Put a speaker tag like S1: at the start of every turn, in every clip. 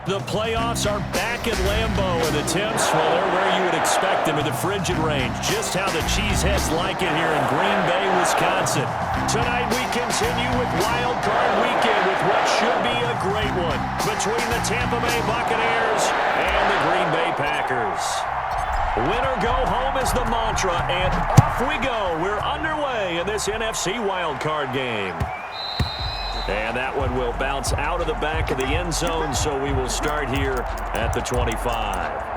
S1: The playoffs are back at Lambeau, and the temps, well, they're where you would expect them in the frigid range. Just how the Cheeseheads like it here in Green Bay, Wisconsin. Tonight we continue with Wild Card Weekend with what should be a great one between the Tampa Bay Buccaneers and the Green Bay Packers. Win or go home is the mantra, and off we go. We're underway in this NFC Wild Card game. And that one will bounce out of the back of the end zone, so we will start here at the 25.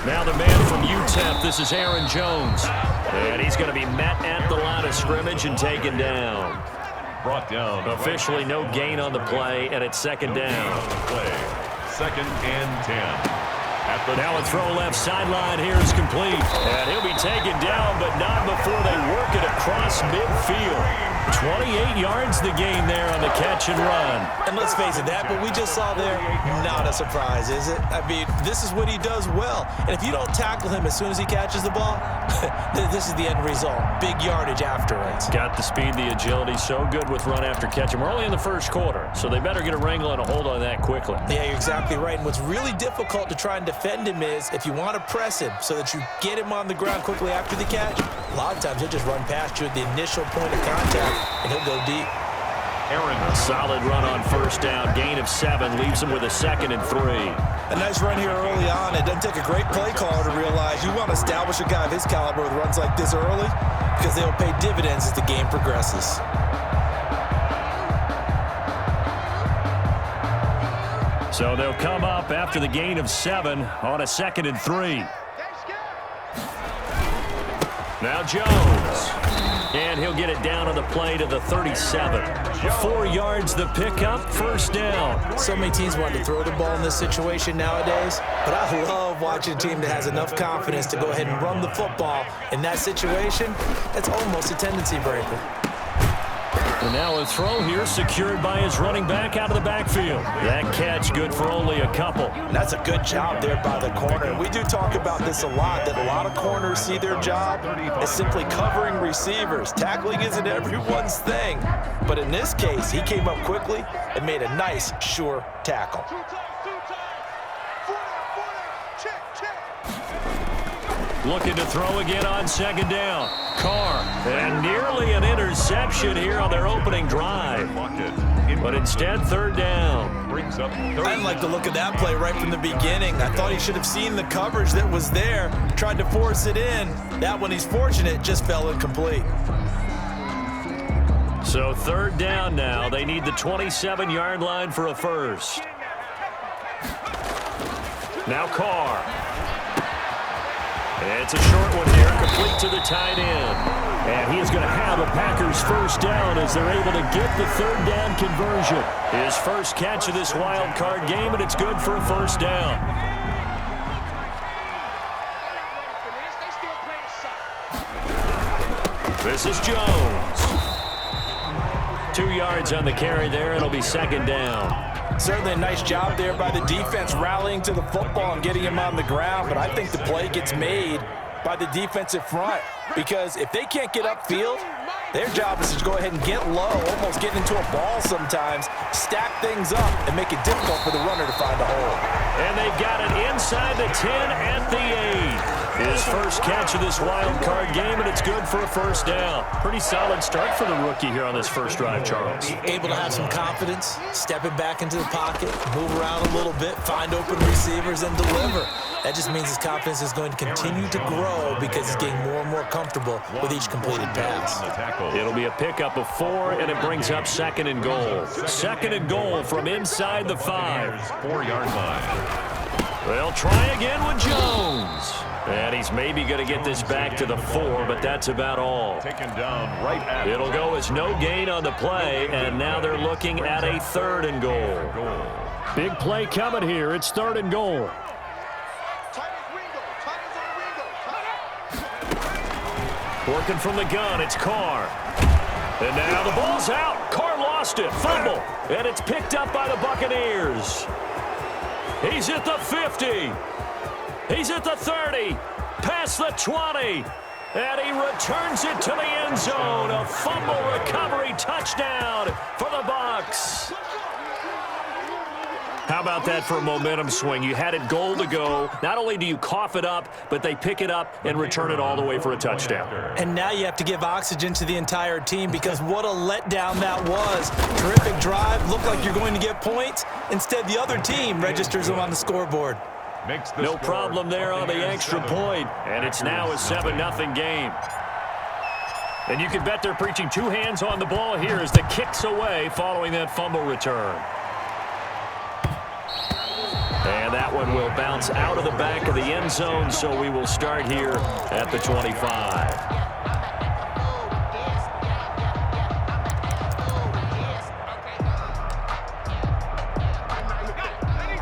S1: Now the man from UTEP, this is Aaron Jones. And he's going to be met at the line of scrimmage and taken down.
S2: Brought down.
S1: Officially no gain on the play, and it's second down.
S2: Play. 2nd and 10.
S1: Now a throw left sideline here is complete. And he'll be taken down, but not before they work it across midfield. 28 yards the gain there on the catch and run.
S3: And let's face it, that what we just saw there, not a surprise, is it? I mean, this is what he does well. And if you don't tackle him as soon as he catches the ball, this is the end result. Big yardage afterwards.
S1: Got the speed, the agility, so good with run after catch. And we're only in the first quarter, so they better get a wrangle and a hold on that quickly.
S3: Yeah, you're exactly right. And what's really difficult to try and defend him is if you want to press him so that you get him on the ground quickly after the catch, a lot of times he'll just run past you at the initial point of contact, and he'll go deep.
S1: A solid run on first down. Gain of 7 leaves him with a 2nd and 3.
S3: A nice run here early on. It doesn't take a great play caller to realize you want to establish a guy of his caliber with runs like this early because they'll pay dividends as the game progresses.
S1: So they'll come up after the gain of 7 on a 2nd and 3. Now Jones. And he'll get it down on the play to the 37. 4 yards the pickup, first down.
S3: So many teams want to throw the ball in this situation nowadays, but I love watching a team that has enough confidence to go ahead and run the football. In that situation, that's almost a tendency breaker.
S1: And now a throw here secured by his running back out of the backfield. That catch good for only a couple.
S3: That's a good job there by the corner. We do talk about this a lot, that a lot of corners see their job as simply covering receivers. Tackling isn't everyone's thing. But in this case, he came up quickly and made a nice, sure tackle.
S1: Looking to throw again on second down. Carr, and nearly an interception here on their opening drive. But instead, third down.
S3: I didn't like the look of that play right from the beginning. I thought he should have seen the coverage that was there, tried to force it in. That one, he's fortunate, just fell incomplete.
S1: So third down now. They need the 27-yard line for a first. Now Carr. It's a short one here, complete to the tight end. And he is going to have a Packers first down as they're able to get the third down conversion. His first catch of this wild card game, and it's good for a first down. This is Jones. 2 yards on the carry there. It'll be second down.
S3: Certainly a nice job there by the defense rallying to the football and getting him on the ground, but I think the play gets made by the defensive front because if they can't get upfield, their job is to go ahead and get low, almost get into a ball sometimes, stack things up, and make it difficult for the runner to find a hole.
S1: And they've got it inside the 10 at the 8. His first catch of this wild card game, and it's good for a first down. Pretty solid start for the rookie here on this first drive, Charles.
S3: Able to have some confidence, stepping back into the pocket, move around a little bit, find open receivers, and deliver. That just means his confidence is going to continue to grow because he's getting more and more comfortable with each completed pass.
S1: It'll be a pickup of 4, and it brings up 2nd and goal. 2nd and goal from inside the 5.
S2: 4-yard line.
S1: They'll try again with Jones. And he's maybe going to get this back to the 4, but that's about all.
S2: Taken down right at it.
S1: It'll go as no gain on the play, and now they're looking at a 3rd and goal. Big play coming here. It's 3rd and goal. Working from the gun, it's Carr. And now the ball's out. Carr lost it. Fumble. And it's picked up by the Buccaneers. He's at the 50. He's at the 30. Past the 20. And he returns it to the end zone. A fumble recovery touchdown for the Bucks. How about that for a momentum swing? You had it goal to go. Not only do you cough it up, but they pick it up and return it all the way for a touchdown.
S3: And now you have to give oxygen to the entire team because what a letdown that was. Terrific drive. Looked like you're going to get points. Instead, the other team registers them on the scoreboard.
S1: No problem there on the extra point. And it's now a 7-0 game. And you can bet they're preaching two hands on the ball here as the kick's away following that fumble return. And that one will bounce out of the back of the end zone, so we will start here at the 25.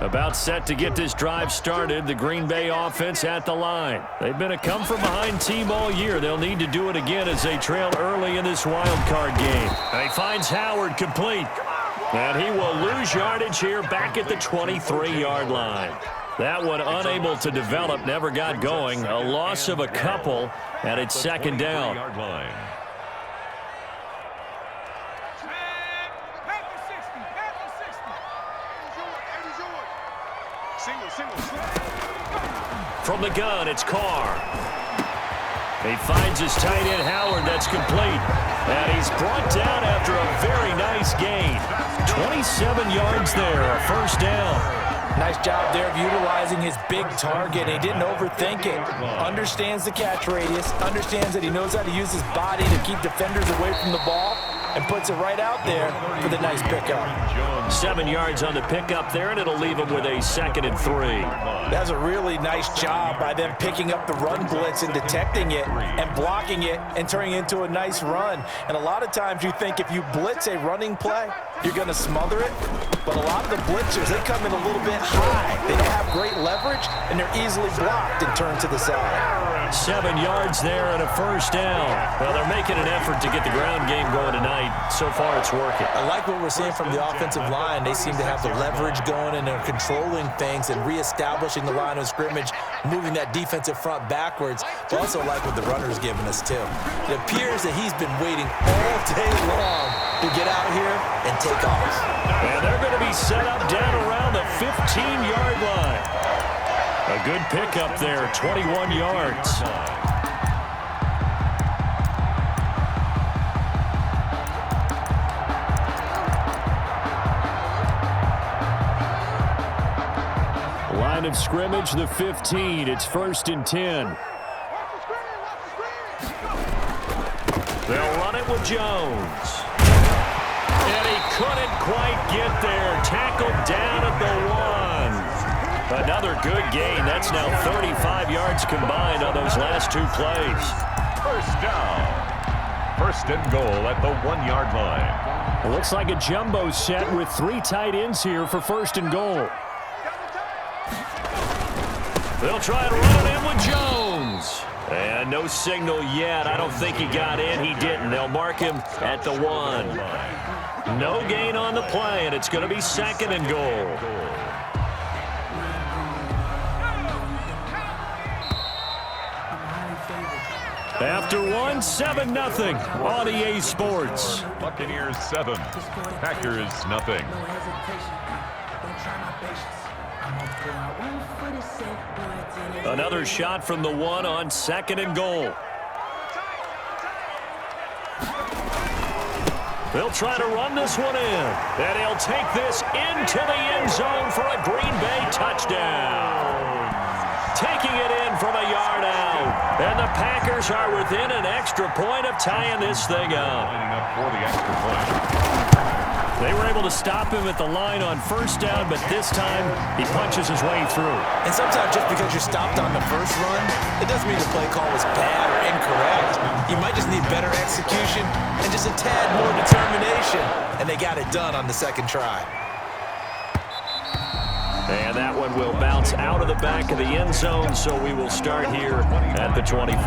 S1: About set to get this drive started, the Green Bay offense at the line. They've been a come-from-behind team all year. They'll need to do it again as they trail early in this wild card game. And he finds Howard complete. And he will lose yardage here back at the 23-yard line. That one unable to develop, never got going. A loss of a couple, and it's second down. From the gun, it's Carr. He finds his tight end, Howard. That's complete. And he's brought down after a very nice gain. 27 yards there, a first down.
S3: Nice job there of utilizing his big target. He didn't overthink it. Understands the catch radius. Understands that he knows how to use his body to keep defenders away from the ball. And puts it right out there for the nice pickup.
S1: 7 yards on the pickup there, and it'll leave him with a 2nd and 3.
S3: That's a really nice job by them picking up the run blitz and detecting it and blocking it and turning it into a nice run. And a lot of times you think if you blitz a running play, you're going to smother it. But a lot of the blitzers, they come in a little bit high. They have great leverage, and they're easily blocked and turned to the side.
S1: 7 yards there and a first down. Well, they're making an effort to get the ground game going tonight. So far, it's working.
S3: I like what we're seeing from the offensive line. They seem to have the leverage going, and they're controlling things and reestablishing the line of scrimmage, moving that defensive front backwards. But also like what the runner's giving us, too. It appears that he's been waiting all day long to get out here and take off.
S1: And they're going to be set up down around the 15-yard line. A good pickup there, 21 yards. Line of scrimmage, the 15. It's 1st and 10. They'll run it with Jones. And he couldn't quite get there. Tackled down at the 1. Another good gain. That's now 35 yards combined on those last 2 plays.
S2: First down. 1st and goal at the 1-yard line.
S1: It looks like a jumbo set with 3 tight ends here for 1st and goal. They'll try to run it in with Jones. And no signal yet. I don't think he got in. He didn't. They'll mark him at the 1. No gain on the play, and it's going to be 2nd and goal. After 1, 7-0 on EA Sports.
S2: Buccaneers 7, Packers nothing.
S1: Another shot from the 1 on 2nd and goal. They'll try to run this one in. And he'll take this into the end zone for a Green Bay touchdown. Taking it in from a yard out. And the Packers are within an extra point of tying this thing up.
S2: Lining up for the extra point.
S1: They were able to stop him at the line on 1st down, but this time he punches his way through.
S3: And sometimes just because you're stopped on the first run, it doesn't mean the play call was bad or incorrect. You might just need better execution and just a tad more determination. And they got it done on the 2nd try.
S1: And that one will bounce out of the back of the end zone, so we will start here at the 25.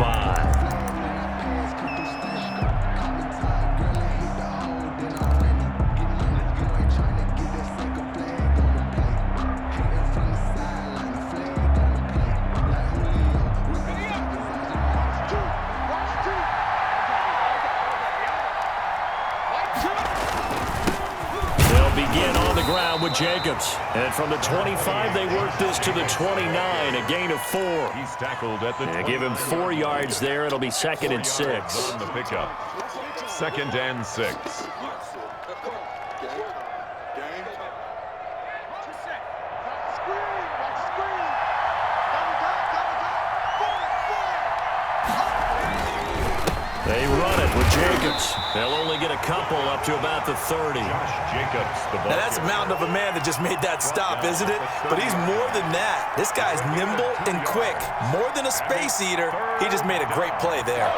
S1: Jacobs. And from the 25, they work this to the 29, a gain of 4.
S2: He's tackled at the 29.
S1: Give him 4 yards there. It'll be 2nd and 6.
S2: On the pickup. 2nd and 6.
S1: They run it with Jacobs. They'll only get a couple up to about the 30.
S2: Jacobs, the ball.
S3: Now, that's a mountain of a man that just made that stop, isn't it? But he's more than that. This guy's nimble and quick. More than a space eater, he just made a great play there.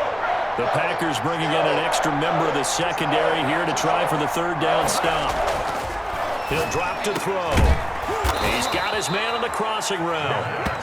S1: The Packers bringing in an extra member of the secondary here to try for the 3rd down stop. He'll drop to throw. He's got his man on the crossing route.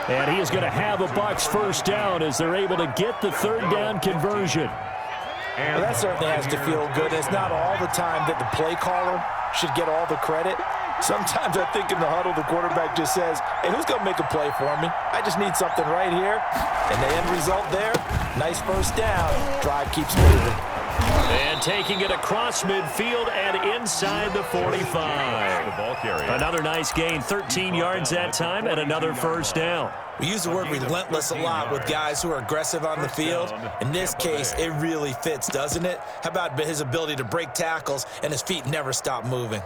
S1: And he is going to have a Bucks 1st down as they're able to get the 3rd down conversion.
S3: Well, that certainly has to feel good. It's not all the time that the play caller should get all the credit. Sometimes I think in the huddle, the quarterback just says, hey, who's going to make a play for me? I just need something right here. And the end result there, nice 1st down. Drive keeps moving.
S1: And taking it across midfield and inside the 45.
S2: The ball carrier.
S1: Another nice gain, 13 yards that time, and another 1st down.
S3: We use the word relentless a lot with guys who are aggressive on the field. In this case, it really fits, doesn't it? How about his ability to break tackles and his feet never stop moving?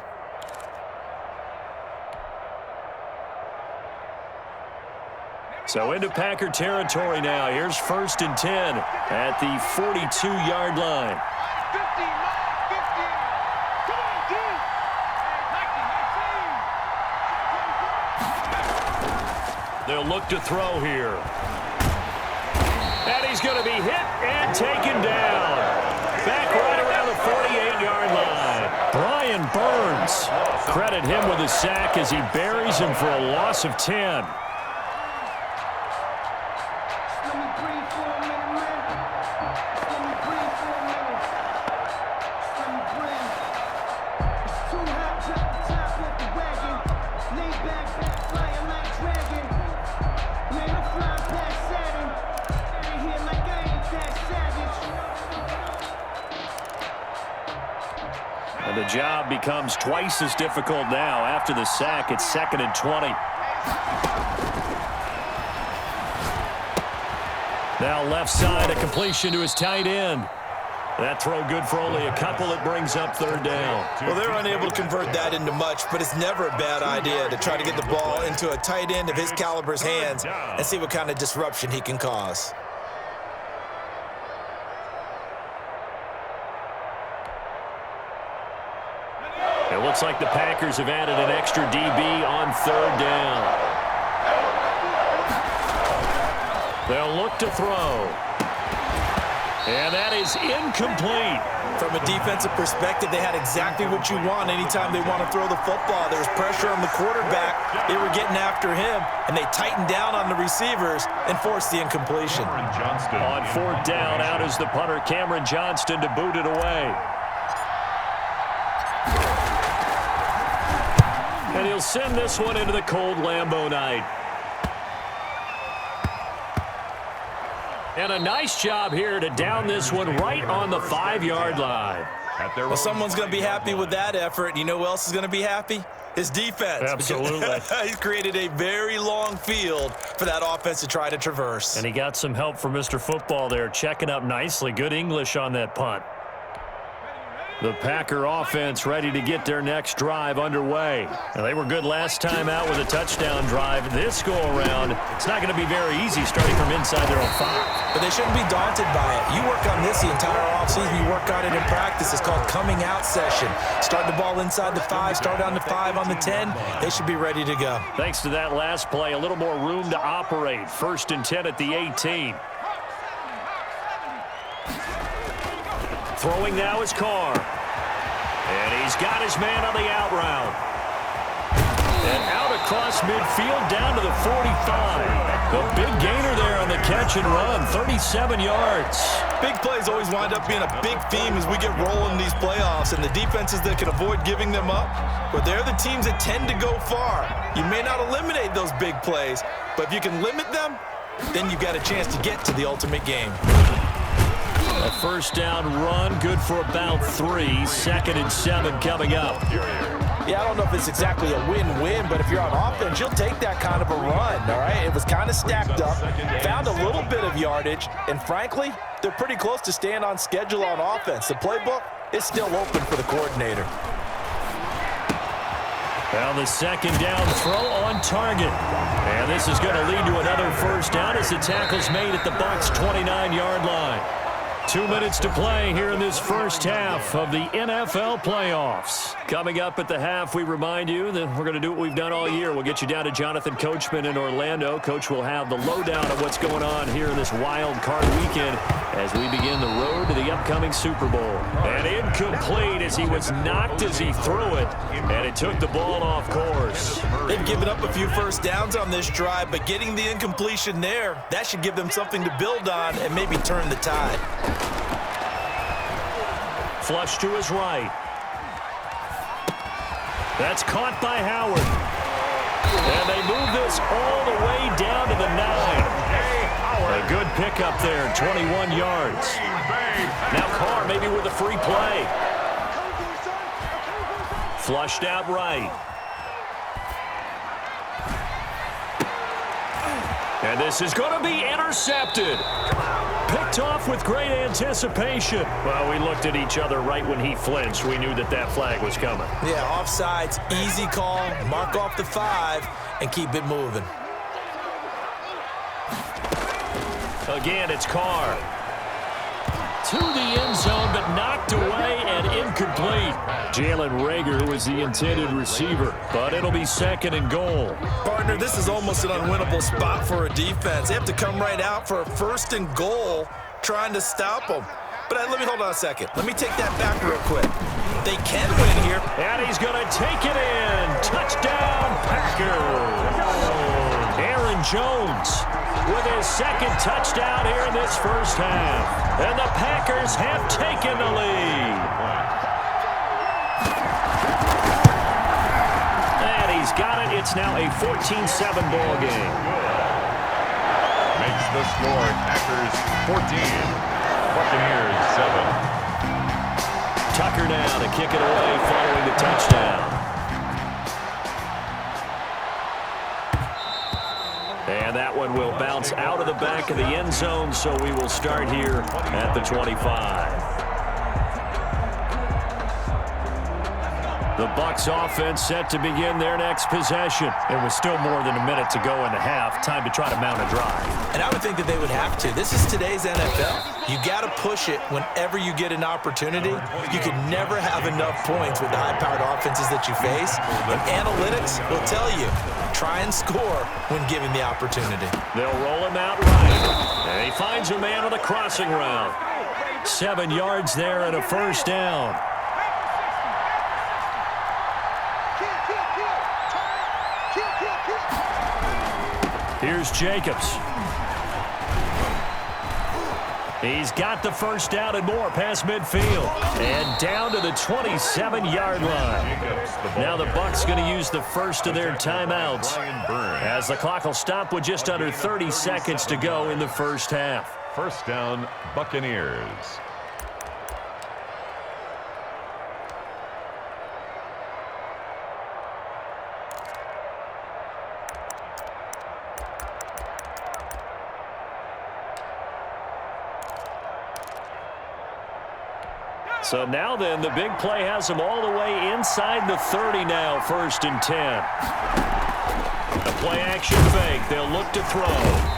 S1: So into Packer territory now. Here's 1st and 10 at the 42-yard line. They'll look to throw here. And he's going to be hit and taken down. Back right around the 48-yard line. Brian Burns. Credit him with a sack as he buries him for a loss of 10. And the job becomes twice as difficult now. After the sack, it's 2nd and 20. Now left side, a completion to his tight end. That throw good for only a couple. It brings up 3rd down.
S3: Well, they're unable to convert that into much, but it's never a bad idea to try to get the ball into a tight end of his caliber's hands and see what kind of disruption he can cause.
S1: It looks like the Packers have added an extra DB on 3rd down. They'll look to throw. And that is incomplete.
S3: From a defensive perspective, they had exactly what you want anytime they want to throw the football. There was pressure on the quarterback. They were getting after him, and they tightened down on the receivers and forced the incompletion.
S1: On 4th down, out is the punter, Cameron Johnston, to boot it away. And he'll send this one into the cold Lambeau night. And a nice job here to down this one right on the 5-yard line.
S3: Well, someone's going to be happy with that effort. You know who else is going to be happy? His defense.
S1: Absolutely.
S3: He's created a very long field for that offense to try to traverse.
S1: And he got some help from Mr. Football there, checking up nicely. Good English on that punt. The Packer offense ready to get their next drive underway. Now, they were good last time out with a touchdown drive. This go-around, it's not going to be very easy starting from inside their own 5.
S3: But they shouldn't be daunted by it. You work on this the entire offseason. You work on it in practice. It's called coming out session. Start the ball inside the 5, start on the 5, on the 10. They should be ready to go.
S1: Thanks to that last play, a little more room to operate. 1st and 10 at the 18. Throwing now is Carr. And he's got his man on the out route. And out across midfield down to the 45. The big gainer there on the catch and run, 37 yards.
S3: Big plays always wind up being a big theme as we get rolling in these playoffs, and the defenses that can avoid giving them up, but they're the teams that tend to go far. You may not eliminate those big plays, but if you can limit them, then you've got a chance to get to the ultimate game.
S1: A 1st down run, good for about 3. 2nd and 7 coming up.
S3: Yeah, I don't know if it's exactly a win-win, but if you're on offense, you'll take that kind of a run, all right? It was kind of stacked up, found a little bit of yardage, and frankly, they're pretty close to staying on schedule on offense. The playbook is still open for the coordinator.
S1: Well, the second down throw on target. And this is going to lead to another first down as the tackle's made at the Bucks' 29-yard line. 2 minutes to play here in this first half of the NFL playoffs. Coming up at the half, we remind you that we're going to do what we've done all year. We'll get you down to Jonathan Coachman in Orlando. Coach will have the lowdown of what's going on here in this wild card weekend as we begin the road to the upcoming Super Bowl. And incomplete as he was knocked as he threw it, and it took the ball off course.
S3: They've given up a few first downs on this drive, but getting the incompletion there, that should give them something to build on and maybe turn the tide.
S1: Flush to his right. That's caught by Howard. And they move this all the way down to the 9. A good pickup there, 21 yards. Now Carr maybe with a free play. Flushed out right. And this is going to be intercepted. Picked off with great anticipation. Well, we looked at each other right when he flinched. We knew that that flag was coming.
S3: Yeah, offsides, easy call, mark off the 5, and keep it moving.
S1: Again, it's Carr. To the end zone, but knocked away and incomplete. Jalen Reagor was the intended receiver, but it'll be second and goal.
S3: Partner, this is almost an unwinnable spot for a defense. They have to come right out for a first and goal trying to stop them. But let me hold on a second. Let me take that back real quick. They can win here.
S1: And he's going to take it in. Touchdown, Packers. Aaron Jones with his second touchdown here in this first half. And the Packers have taken the lead. And he's got it. It's now a 14-7 ball game.
S2: Makes the score Packers 14, Buccaneers 7.
S1: Tucker now to kick it away following the touchdown. And that one will bounce out of the back of the end zone, so we will start here at the 25. The Bucks offense set to begin their next possession. It was still more than a minute to go in the half. Time to try to mount a drive.
S3: And I would think that they would have to. This is today's NFL. You got to push it whenever you get an opportunity. You can never have enough points with the high-powered offenses that you face. And analytics will tell you, try and score when given the opportunity.
S1: They'll roll him out right. And he finds a man on the crossing route. 7 yards there and a first down. Here's Jacobs. He's got the first down and more past midfield. And down to the 27-yard line. Now the Bucks going to use the first of their timeouts as the clock will stop with just under 30 seconds to go in the first half.
S2: First down, Buccaneers.
S1: So now then, the big play has them all the way inside the 30 now, 1st and 10. A play-action fake. They'll look to throw.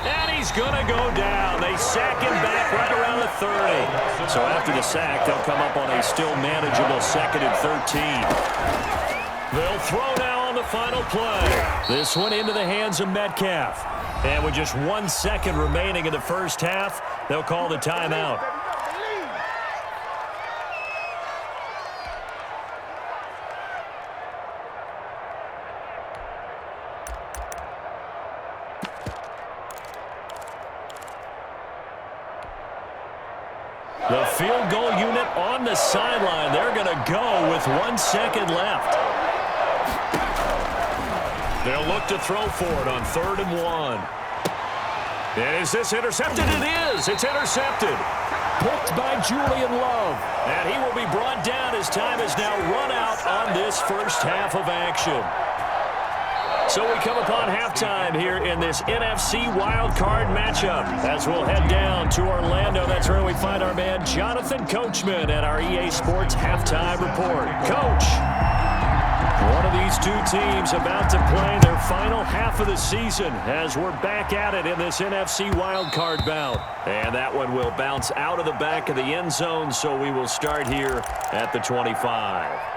S1: And he's going to go down. They sack him back right around the 30. So after the sack, they'll come up on a still manageable 2nd and 13. They'll throw now on the final play. This one into the hands of Metcalf. And with just 1 second remaining in the first half, they'll call the timeout. The field goal unit on the sideline. They're going to go with 1 second left. They'll look to throw for it on 3rd and 1. And is this intercepted? It is. It's intercepted. Picked by Julian Love. And he will be brought down as time has now run out on this first half of action. So we come upon halftime here in this NFC wildcard matchup as we'll head down to Orlando. That's where we find our man Jonathan Coachman at our EA Sports Halftime Report. Coach, one of these two teams about to play their final half of the season as we're back at it in this NFC wildcard bout. And that one will bounce out of the back of the end zone, so we will start here at the 25.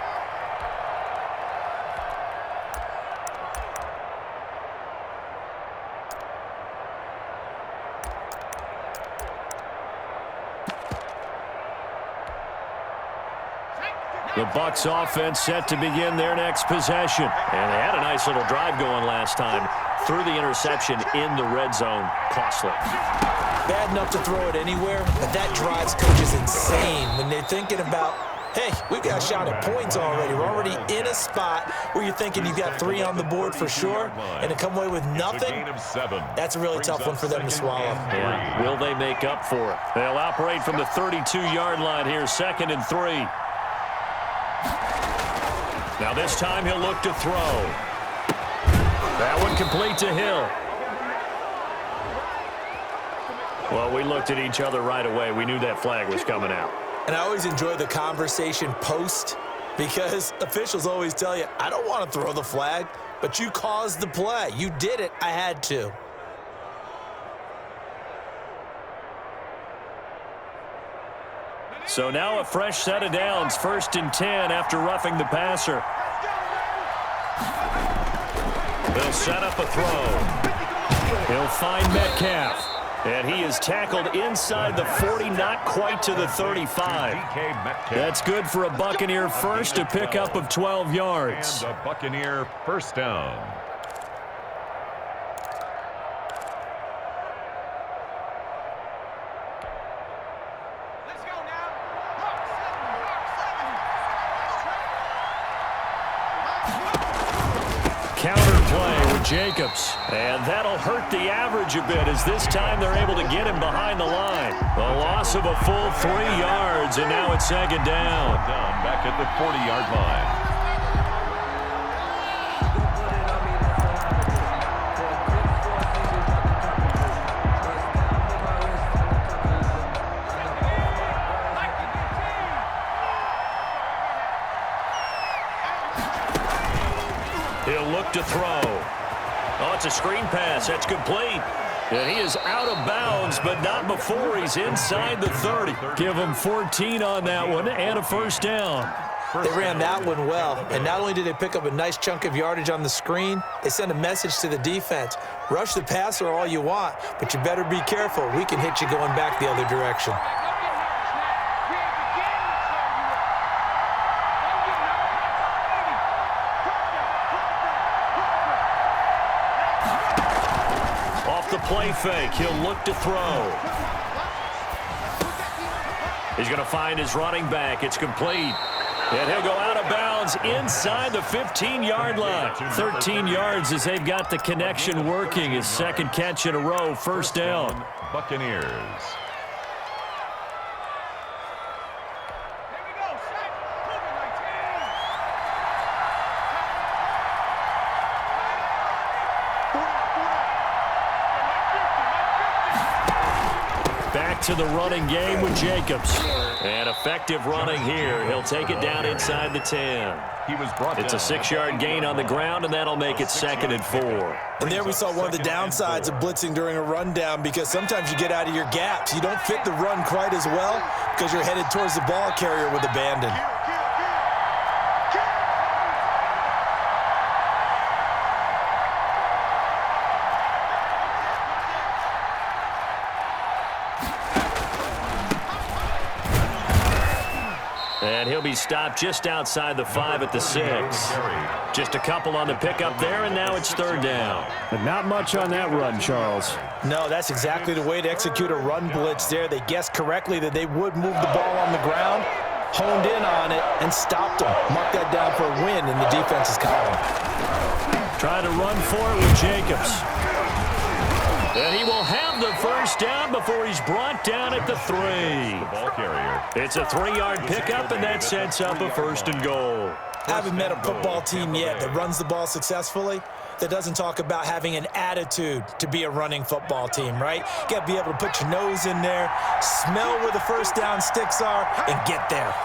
S1: The Bucks offense set to begin their next possession. And they had a nice little drive going last time. Threw the interception in the red zone. Costly.
S3: Bad enough to throw it anywhere, but that drives coaches insane when they're thinking about, hey, we've got a shot at points already. We're already in a spot where you're thinking you've got 3 on the board for sure, and to come away with nothing, that's a really tough one for them to swallow.
S1: Yeah. Will they make up for it? They'll operate from the 32-yard line here, 2nd and 3. Now this time he'll look to throw. That one complete to Hill. Well, we looked at each other right away. We knew that flag was coming out.
S3: And I always enjoy the conversation post because officials always tell you, I don't want to throw the flag, but you caused the play. You did it. I had to.
S1: So now a fresh set of downs, 1st and 10 after roughing the passer. They'll set up a throw. He'll find Metcalf. And he is tackled inside the 40, not quite to the 35. That's good for a Buccaneer first, a pickup of 12 yards.
S2: And a Buccaneer first down.
S1: Counter play with Jacobs. And that'll hurt the average a bit as this time they're able to get him behind the line. A loss of a full 3 yards, and now it's 2nd down.
S2: Back at the 40-yard line.
S1: He'll look to throw. Oh, it's a screen pass. That's complete. And he is out of bounds, but not before he's inside the 30. Give him 14 on that one and a first down.
S3: They ran that one well, and not only did they pick up a nice chunk of yardage on the screen, they sent a message to the defense. Rush the passer all you want, but you better be careful. We can hit you going back the other direction.
S1: Off the play fake, he'll look to throw. He's going to find his running back. It's complete. And he'll go out of bounds inside the 15-yard line. 13 yards as they've got the connection working. His 2nd catch in a row, first down.
S2: Buccaneers.
S1: Back to the running game with Jacobs. And effective running here. He'll take it down inside the 10. It's a 6-yard gain on the ground, and that'll make it 2nd and 4.
S3: And there we saw one of the downsides of blitzing during a rundown, because sometimes you get out of your gaps. You don't fit the run quite as well because you're headed towards the ball carrier with abandon.
S1: And he'll be stopped just outside the 5 at the 6. Just a couple on the pickup there, and now it's 3rd down. But not much on that run, Charles.
S3: No, that's exactly the way to execute a run blitz there. They guessed correctly that they would move the ball on the ground, honed in on it, and stopped them. Mark that down for a win in the defense's column.
S1: Trying to run for it with Jacobs. And he will have the first down before he's brought down at the 3.
S2: The ball carrier.
S1: It's a 3-yard pickup, and that sets up a 1st and goal.
S3: I haven't met a football team yet that runs the ball successfully that doesn't talk about having an attitude to be a running football team, right? You got to be able to put your nose in there, smell where the first down sticks are, and get there.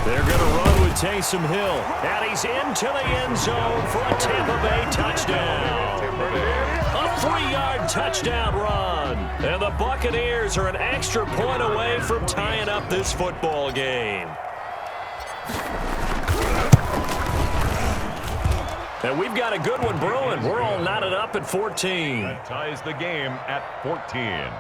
S1: They're going to run with Taysom Hill, and he's into the end zone for a Tampa Bay touchdown. A 3-yard touchdown run, and the Buccaneers are an extra point away from tying up this football game. And we've got a good one brewing. We're all knotted up at 14.
S2: That ties the game at 14.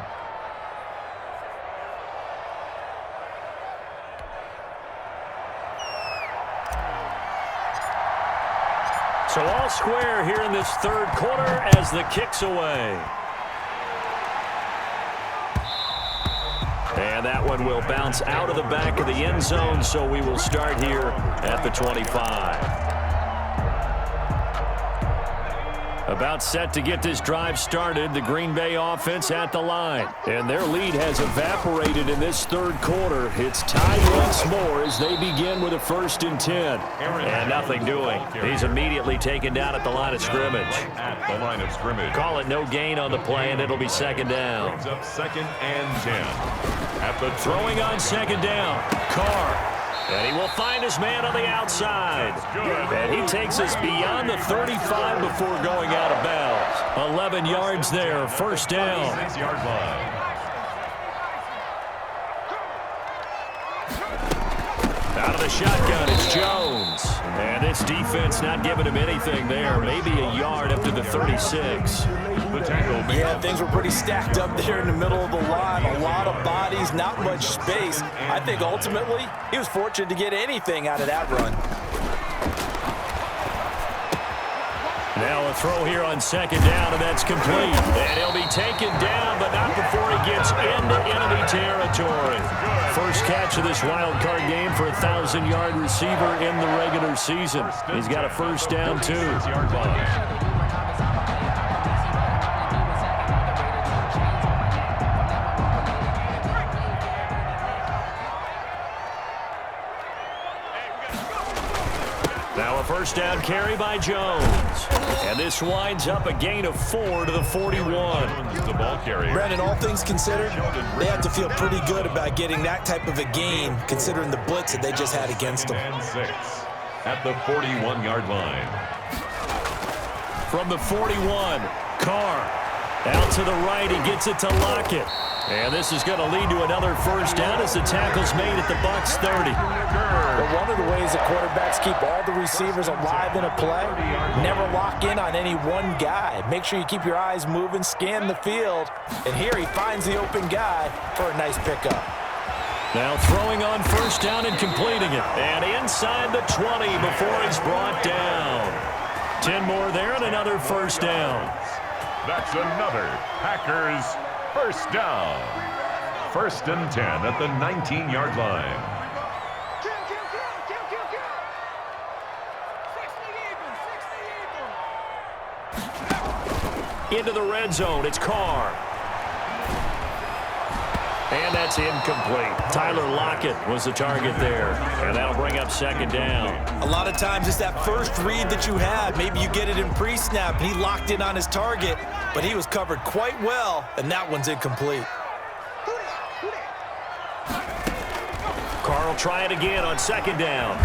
S1: So all square here in this 3rd quarter as the kick's away. And that one will bounce out of the back of the end zone, so we will start here at the 25. About set to get this drive started, the Green Bay offense at the line. And their lead has evaporated in this 3rd quarter. It's tied once more as they begin with a 1st and 10. And nothing doing. He's immediately taken down at the line of scrimmage.
S2: At the line of scrimmage.
S1: Call it no gain on the play, and it'll be 2nd down.
S2: Brings up 2nd and 10. At the
S1: Throwing on 2nd down, Carr. And he will find his man on the outside. And he takes us beyond the 35 before going out of bounds. 11 yards there, 1st down.
S2: 6-yard line.
S1: Out of the shotgun, it's Jones. And this defense not giving him anything there. Maybe a yard up to the 36.
S2: The tackle.
S3: Yeah, things were pretty stacked up there in the middle of the line. A lot of bodies, not much space. I think ultimately he was fortunate to get anything out of that run.
S1: Now a throw here on 2nd down, and that's complete. And he'll be taken down, but not before he gets into enemy territory. First catch of this wild card game for a 1,000-yard receiver in the regular season. He's got a 1st down, too.
S2: 6-yard line.
S1: Now a 1st down carry by Jones. And this winds up a gain of 4 to the 41.
S2: The ball carrier.
S3: Brandon, all things considered, they have to feel pretty good about getting that type of a gain, considering the blitz that they just had against them.
S2: And 6 at the 41-yard line.
S1: From the 41, Carr. Out to the right, he gets it to Lockett. And this is going to lead to another 1st down as the tackle's made at the Bucks 30.
S3: But one of the ways that quarterbacks keep all the receivers alive in a play, never lock in on any one guy. Make sure you keep your eyes moving, scan the field. And here he finds the open guy for a nice pickup.
S1: Now throwing on 1st down and completing it. And inside the 20 before he's brought down. 10 more there and another 1st down.
S2: That's another Packers 1st down. 1st and 10 at the 19-yard line.
S1: Into the red zone, it's Carr. And that's incomplete. Tyler Lockett was the target there. And that'll bring up 2nd down.
S3: A lot of times it's that first read that you have. Maybe you get it in pre-snap, and he locked in on his target, but he was covered quite well, and that one's incomplete.
S1: Carr will try it again on 2nd down.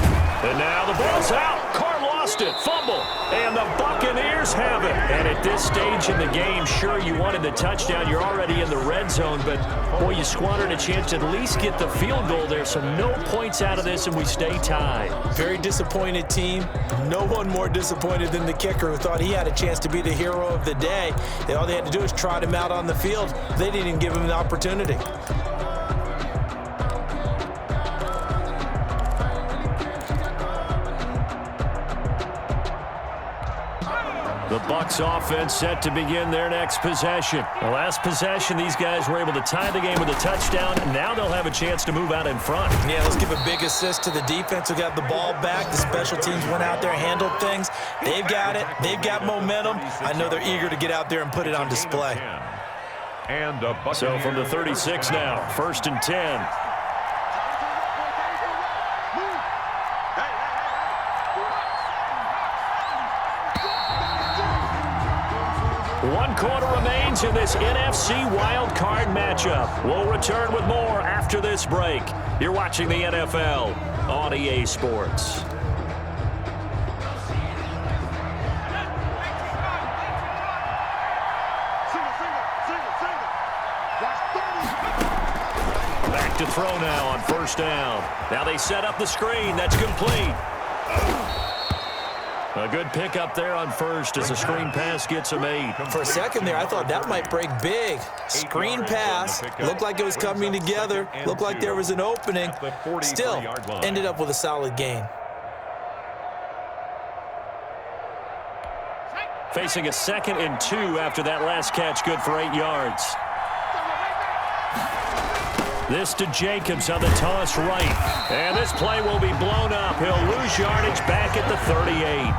S1: And now the ball's out. Carr lost it. Fumble. And the Buccaneers have it. And at this stage in the game, sure, you wanted the touchdown. You're already in the red zone. But, boy, you squandered a chance to at least get the field goal there. So no points out of this, and we stay tied.
S3: Very disappointed team. No one more disappointed than the kicker who thought he had a chance to be the hero of the day. And all they had to do was trot him out on the field. They didn't even give him an opportunity.
S1: The Bucks offense set to begin their next possession. The last possession, these guys were able to tie the game with a touchdown. Now they'll have a chance to move out in front.
S3: Yeah, let's give a big assist to the defense who got the ball back. The special teams went out there and handled things. They've got it. They've got momentum. I know they're eager to get out there and put it on display.
S2: And
S1: so from the 36 now, 1st and 10. One quarter remains in this NFC wildcard matchup. We'll return with more after this break. You're watching the NFL on EA Sports. Back to throw now on 1st down. Now they set up the screen. That's complete. A good pickup there on 1st as the screen pass gets him 8.
S3: For a second there, I thought that might break big. Screen pass. Looked like it was coming together. Looked like there was an opening. Still, ended up with a solid gain.
S1: Facing a 2nd and 2 after that last catch, good for 8 yards. This to Jacobs on the toss right. And this play will be blown up. He'll lose yardage back at the 38.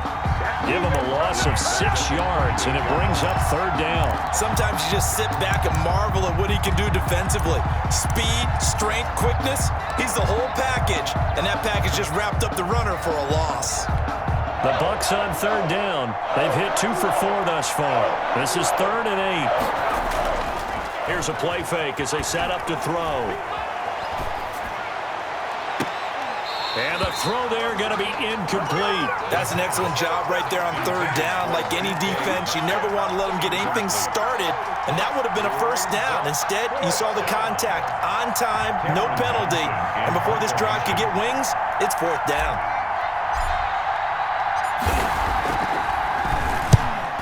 S1: Give him a loss of 6 yards, and it brings up 3rd down.
S3: Sometimes you just sit back and marvel at what he can do defensively. Speed, strength, quickness. He's the whole package, and that package just wrapped up the runner for a loss.
S1: The Bucks on 3rd down. They've hit 2 for 4 thus far. This is 3rd and 8. Here's a play fake as they set up to throw. And the throw there going to be incomplete.
S3: That's an excellent job right there on 3rd down. Like any defense, you never want to let them get anything started, and that would have been a 1st down. Instead, you saw the contact on time, no penalty, and before this drive could get wings, it's 4th down.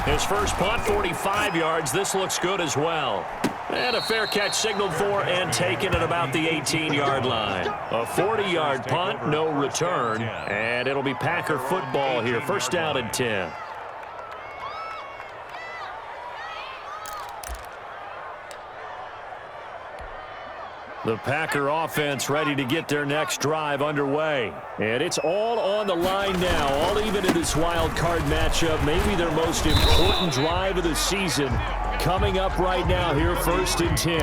S1: His first punt, 45 yards. This looks good as well. And a fair catch signaled for and taken at about the 18-yard line. A 40-yard punt, no return. And it'll be Packer football here. 1st down and 10. The Packer offense ready to get their next drive underway. And it's all on the line now, all even in this wild card matchup. Maybe their most important drive of the season coming up right now here, 1st and 10.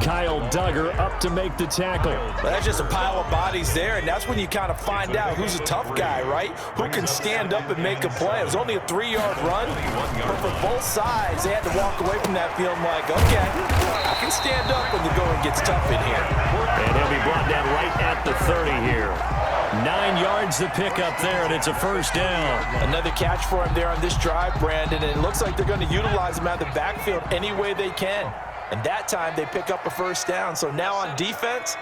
S1: Kyle Duggar up to make the tackle.
S3: Well, that's just a pile of bodies there, and that's when you kind of find out who's a tough guy, right? Who can stand up and make a play. It was only a 3-yard run, but for both sides, they had to walk away from that feeling like, okay, I can stand up when the going gets tough in here.
S1: And he'll be brought down right at the 30 here. 9 yards to pick up there, and it's a 1st down.
S3: Another catch for him there on this drive, Brandon, and it looks like they're going to utilize him out of the backfield any way they can. And that time, they pick up a 1st down. So now on defense,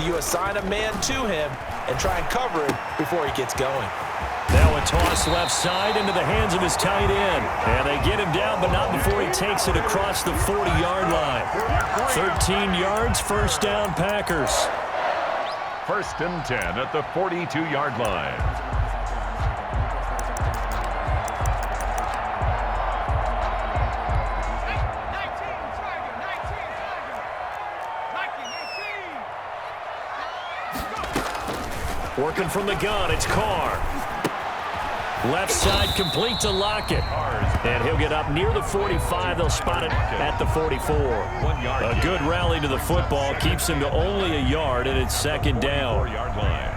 S3: you assign a man to him and try and cover it before he gets going.
S1: Now a toss left side into the hands of his tight end. And they get him down, but not before he takes it across the 40-yard line. 13 yards, 1st down, Packers.
S2: 1st and 10 at the 42-yard line.
S1: Working from the gun, it's Carr. Left side complete to Lockett. And he'll get up near the 45. They'll spot it at the 44. A good rally to the football keeps him to only a yard, and it's 2nd down.
S2: 4-yard line.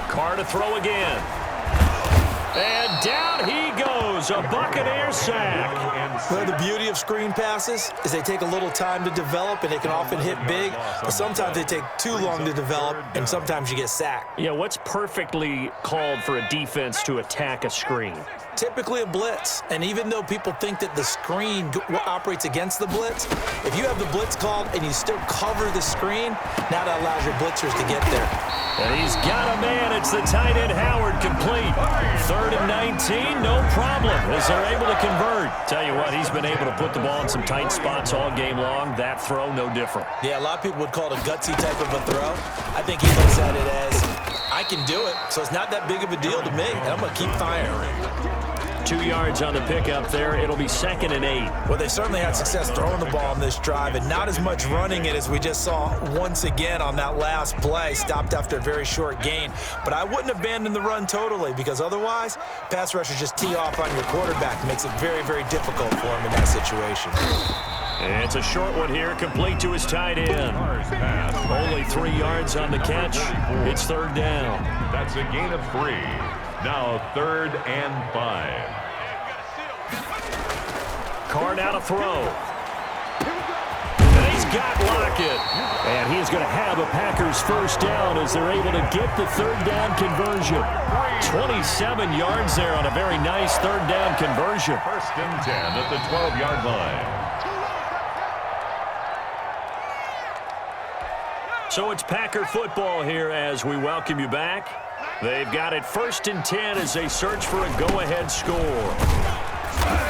S1: Carr to throw again. And down he goes, a Buccaneer sack.
S3: Well, the beauty of screen passes is they take a little time to develop, and they can often hit big, but sometimes they take too long to develop, and sometimes you get sacked.
S1: Yeah, what's perfectly called for a defense to attack a screen?
S3: Typically a blitz, and even though people think that the screen operates against the blitz, if you have the blitz called and you still cover the screen, now that allows your blitzers to get there.
S1: And he's got a man. It's the tight end, Howard, complete. 3rd 3rd and 19, no problem, as they're able to convert. Tell you what, he's been able to put the ball in some tight spots all game long. That throw, no different.
S3: Yeah, a lot of people would call it a gutsy type of a throw. I think he looks at it as, I can do it, so it's not that big of a deal to me, and I'm going to keep firing.
S1: 2 yards on the pickup there. It'll be 2nd and 8.
S3: Well, they certainly had success throwing the ball on this drive, and not as much running it as we just saw once again on that last play. Stopped after a very short gain. But I wouldn't abandon the run totally, because otherwise, pass rushers just tee off on your quarterback. Makes it very, very difficult for him in that situation.
S1: And it's a short one here, complete to his tight end. Only 3 yards on the catch. It's 3rd down.
S2: That's a gain of 3. Now 3rd and 5.
S1: Card out a throw. And he's got Lockett. And he's going to have a Packers first down as they're able to get the 3rd down conversion. 27 yards there on a very nice 3rd down conversion.
S2: 1st and 10 at the 12-yard line.
S1: So it's Packer football here as we welcome you back. They've got it 1st and 10 as they search for a go-ahead score.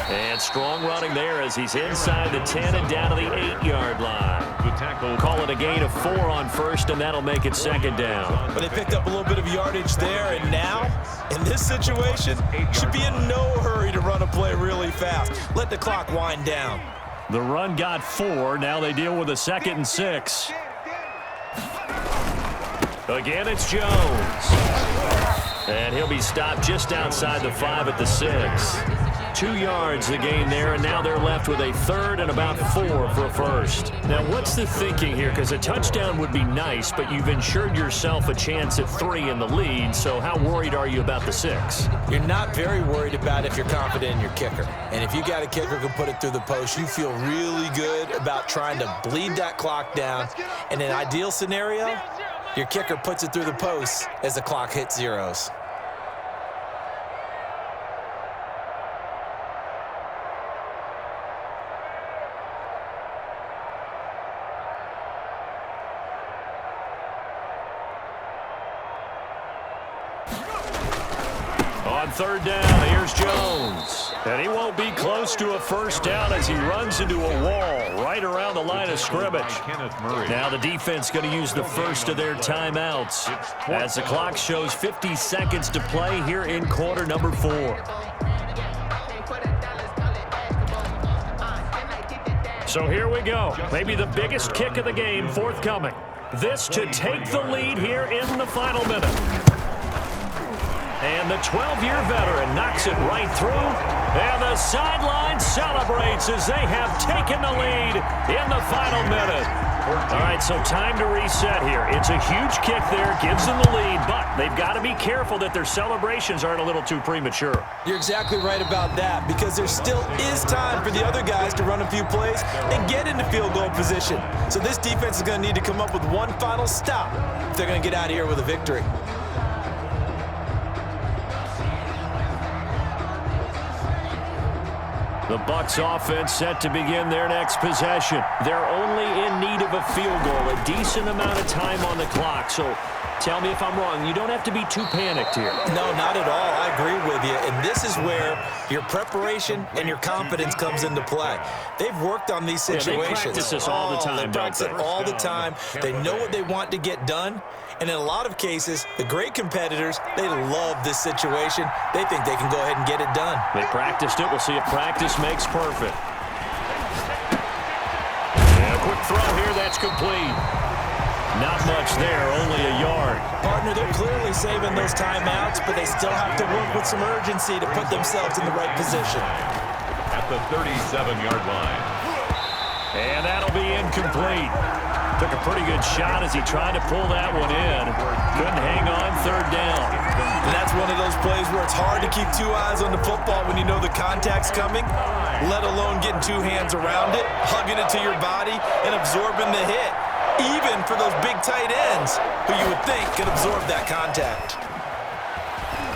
S1: And strong running there as he's inside the 10 and down to the 8-yard line.
S2: The tackle.
S1: Call it a gain of 4 on 1st, and that'll make it 2nd down.
S3: But they picked up a little bit of yardage there, and now, in this situation, should be in no hurry to run a play really fast. Let the clock wind down.
S1: The run got 4. Now they deal with a 2nd and 6. Again, it's Jones. And he'll be stopped just outside the 5 at the 6. 2 yards the gain there, and now they're left with a 3rd and about 4 for a first. Now, what's the thinking here? Because a touchdown would be nice, but you've ensured yourself a chance at 3 in the lead, so how worried are you about the 6?
S3: You're not very worried about if you're confident in your kicker. And if you got a kicker who can put it through the post, you feel really good about trying to bleed that clock down. In an ideal scenario, your kicker puts it through the post as the clock hits zeros.
S1: On 3rd down, here's Jones. And he won't be close to a first down as he runs into a wall right around the line of scrimmage. Now the defense going to use the first of their timeouts as the clock shows 50 seconds to play here in quarter number 4. So here we go. Maybe the biggest kick of the game forthcoming. This to take the lead here in the final minute. And the 12-year veteran knocks it right through. And the sideline celebrates as they have taken the lead in the final minute. All right, so time to reset here. It's a huge kick there, gives them the lead, but they've got to be careful that their celebrations aren't a little too premature.
S3: You're exactly right about that, because there still is time for the other guys to run a few plays and get into field goal position. So this defense is going to need to come up with one final stop if they're going to get out of here with a victory.
S1: The Bucks offense set to begin their next possession. They're only in need of a field goal, a decent amount of time on the clock. So tell me if I'm wrong. You don't have to be too panicked here.
S3: No, not at all. I agree with you. And this is where your preparation and your confidence comes into play. They've worked on these situations.
S1: Yeah, they practice this all the time,
S3: They practice it all the time. They know what they want to get done. And in a lot of cases, the great competitors, they love this situation. They think they can go ahead and get it done.
S1: They practiced it. We'll see if practice makes perfect. And a quick throw here. That's complete. Not much there, only a yard.
S3: Partner, they're clearly saving those timeouts, but they still have to work with some urgency to put themselves in the right position.
S2: At the 37-yard line.
S1: And that'll be incomplete. Took a pretty good shot as he tried to pull that one in. Couldn't hang on 3rd down.
S3: And that's one of those plays where it's hard to keep 2 eyes on the football when you know the contact's coming, let alone getting 2 hands around it, hugging it to your body, and absorbing the hit. Even for those big tight ends who you would think could absorb that contact.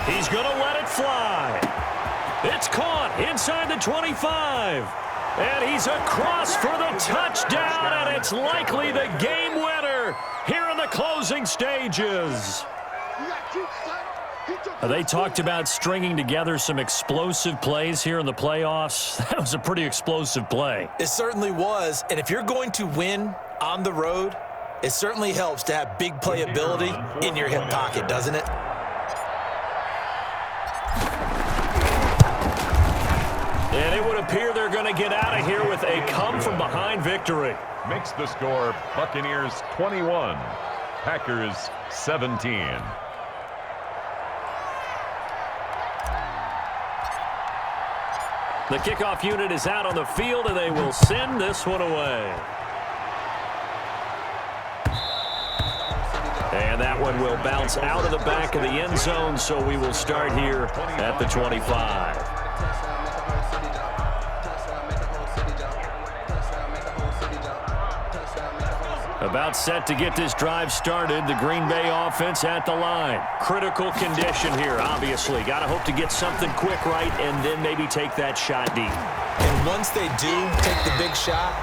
S1: He's going to let it fly. It's caught inside the 25. And he's across for the touchdown, and it's likely the game winner here in the closing stages. They talked about stringing together some explosive plays here in the playoffs. That was a pretty explosive play.
S3: It certainly was, and if you're going to win on the road, it certainly helps to have big playability in your hip pocket, doesn't it?
S1: And it would appear they're going to get out of here with a come-from-behind victory.
S2: Makes the score Buccaneers 21, Packers 17.
S1: The kickoff unit is out on the field, and they will send this one away. And that one will bounce out of the back of the end zone, so we will start here at the 25. About set to get this drive started. The Green Bay offense at the line. Critical condition here, obviously. Got to hope to get something quick right and then maybe take that shot deep.
S3: And once they do take the big shot,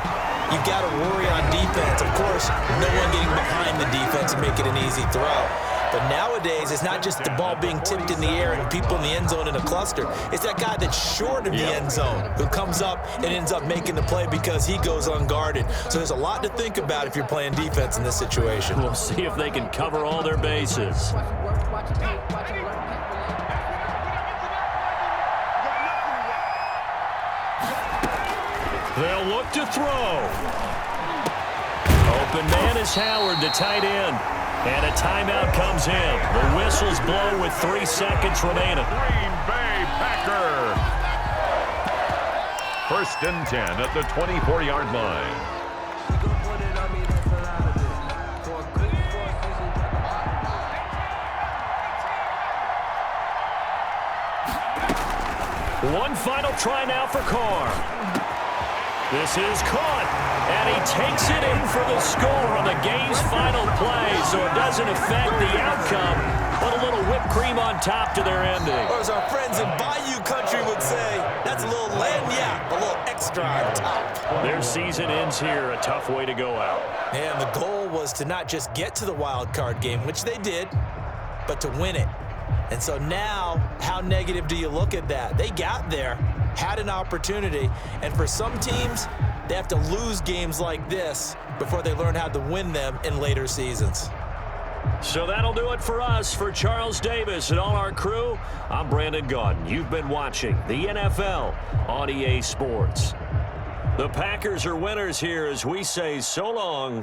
S3: you got to worry on defense. Of course, no one getting behind the defense and make it an easy throw. But nowadays, it's not just the ball being tipped in the air and people in the end zone in a cluster. It's that guy that's short of the end zone who comes up and ends up making the play because he goes unguarded. So there's a lot to think about if you're playing defense in this situation.
S1: We'll see if they can cover all their bases. They'll look to throw. Open man is Howard, the tight end. And a timeout comes in. The whistles blow with 3 seconds remaining.
S2: Green Bay Packer. 1st and 10 at the 24-yard line.
S1: One final try now for Carr. This is caught, and he takes it in for the score on the game's final play, so it doesn't affect the outcome, but a little whipped cream on top to their ending.
S3: Or as our friends in Bayou Country would say, that's a little lagniappe, a little extra on top.
S1: Their season ends here, a tough way to go out.
S3: And the goal was to not just get to the wild card game, which they did, but to win it. And so now, how negative do you look at that? They got there, had an opportunity, and for some teams, they have to lose games like this before they learn how to win them in later seasons.
S1: So that'll do it for us. For Charles Davis and all our crew, I'm Brandon Gaudin. You've been watching the NFL on EA Sports. The Packers are winners here as we say so long.